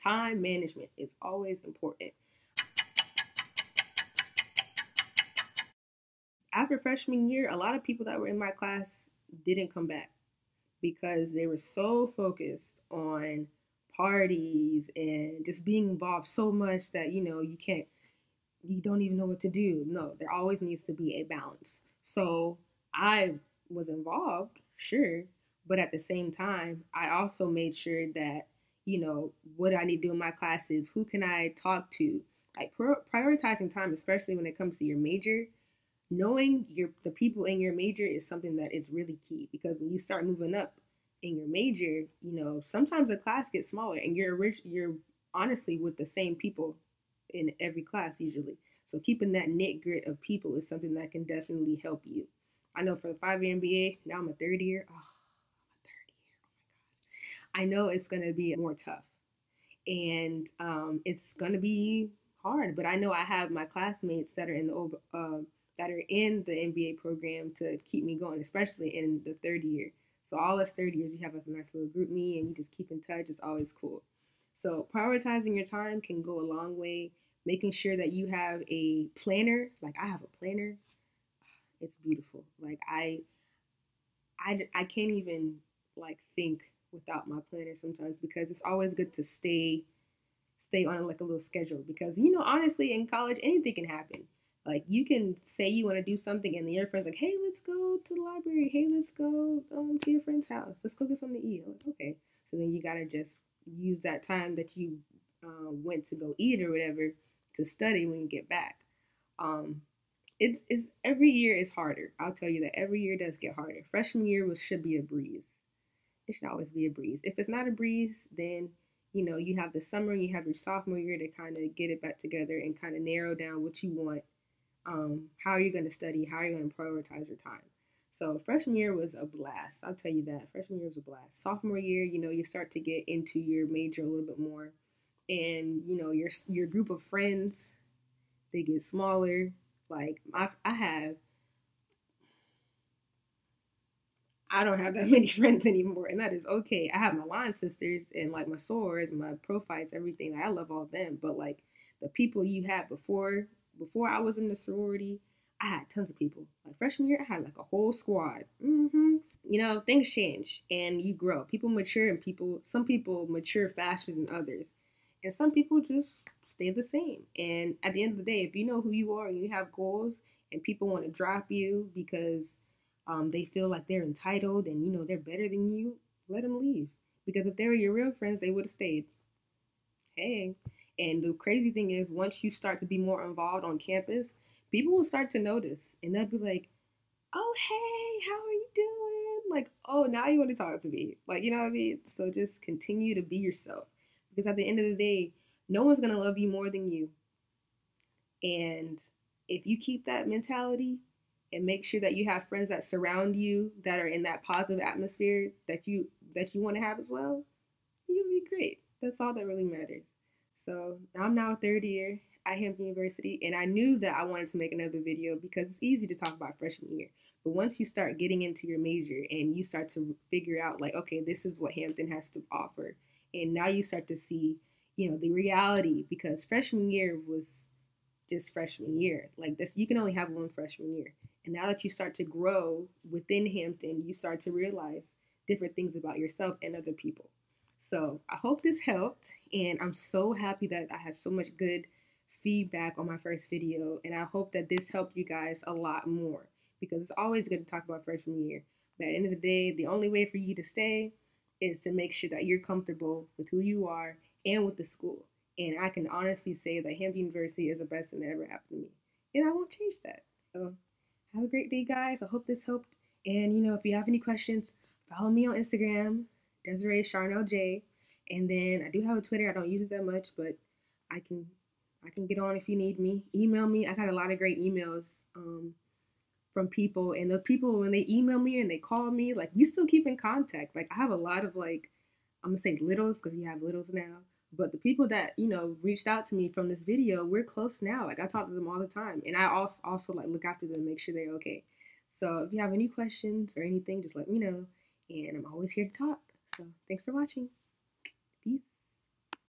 Time management is always important. After freshman year, a lot of people that were in my class didn't come back because they were so focused on parties and just being involved so much that, you don't even know what to do. No, there always needs to be a balance. So I was involved, sure, but at the same time, I also made sure that, what I need to do in my classes, who can I talk to, like prioritizing time, especially when it comes to your major. Knowing the people in your major is something that is really key, because when you start moving up in your major, sometimes the class gets smaller and you're honestly with the same people in every class usually. So keeping that knit grit of people is something that can definitely help you. I know for the 5-year MBA, now I'm a third year. Oh, I'm a third year. Oh my God. I know it's going to be more tough, and it's going to be hard, but I know I have my classmates that are in the MBA program to keep me going, especially in the third year. So all us third years, we have a nice little group me, and we just keep in touch. It's always cool. So prioritizing your time can go a long way. Making sure that you have a planner, like I have a planner, it's beautiful. Like I can't even like think without my planner sometimes, because it's always good to stay on like a little schedule, because honestly in college anything can happen. Like you can say you want to do something and then your friend's like, hey, let's go to the library, hey, let's go to your friend's house, let's go get something to eat. Like, okay, so then you gotta just use that time that you went to go eat or whatever to study when you get back. It's every year is harder. I'll tell you that every year does get harder. Freshman year should be a breeze. It should always be a breeze. If it's not a breeze, then you have the summer, you have your sophomore year to kind of get it back together and kind of narrow down what you want, how you're going to study, how you're going to prioritize your time. So freshman year was a blast. I'll tell you that. Freshman year was a blast. Sophomore year, you start to get into your major a little bit more, and your group of friends, they get smaller. Like I don't have that many friends anymore, and that is okay. I have my line sisters and like my sorors, my prophytes, everything. Like, I love all of them, but like the people you had before I was in the sorority, I had tons of people. Like freshman year, I had like a whole squad. Things change and you grow. People mature, and some people mature faster than others, and some people just stay the same. And at the end of the day, if you know who you are and you have goals, and people want to drop you because they feel like they're entitled and they're better than you, let them leave. Because if they were your real friends, they would have stayed. Hey, and the crazy thing is, once you start to be more involved on campus, people will start to notice, and they'll be like, "Oh, hey, how are you doing?" Like, "Oh, now you want to talk to me?" Like, you know what I mean? So just continue to be yourself, because at the end of the day, no one's gonna love you more than you. And if you keep that mentality and make sure that you have friends that surround you that are in that positive atmosphere that you want to have as well, you'll be great. That's all that really matters. So I'm now third year at Hampton University, and I knew that I wanted to make another video because it's easy to talk about freshman year. But once you start getting into your major and you start to figure out like, okay, this is what Hampton has to offer, and now you start to see, the reality, because freshman year was just freshman year. Like this, you can only have one freshman year. And now that you start to grow within Hampton, you start to realize different things about yourself and other people. So I hope this helped, and I'm so happy that I had so much good feedback on my first video, and I hope that this helped you guys a lot more, because it's always good to talk about freshman year. But at the end of the day, the only way for you to stay is to make sure that you're comfortable with who you are and with the school. And I can honestly say that Hampton University is the best thing that ever happened to me, and I won't change that. So have a great day, guys. I hope this helped. And if you have any questions, follow me on Instagram, desireecharnellej. And then I do have a Twitter. I don't use it that much, but I can get on if you need me. Email me. I got a lot of great emails from people, and the people, when they email me and they call me, like, we still keep in contact. Like, I have a lot of, like, I'm gonna say littles, because you have littles now, but the people that reached out to me from this video, we're close now. Like, I talk to them all the time, and I also like look after them, make sure they're okay. So if you have any questions or anything, just let me know, and I'm always here to talk. So thanks for watching. Peace.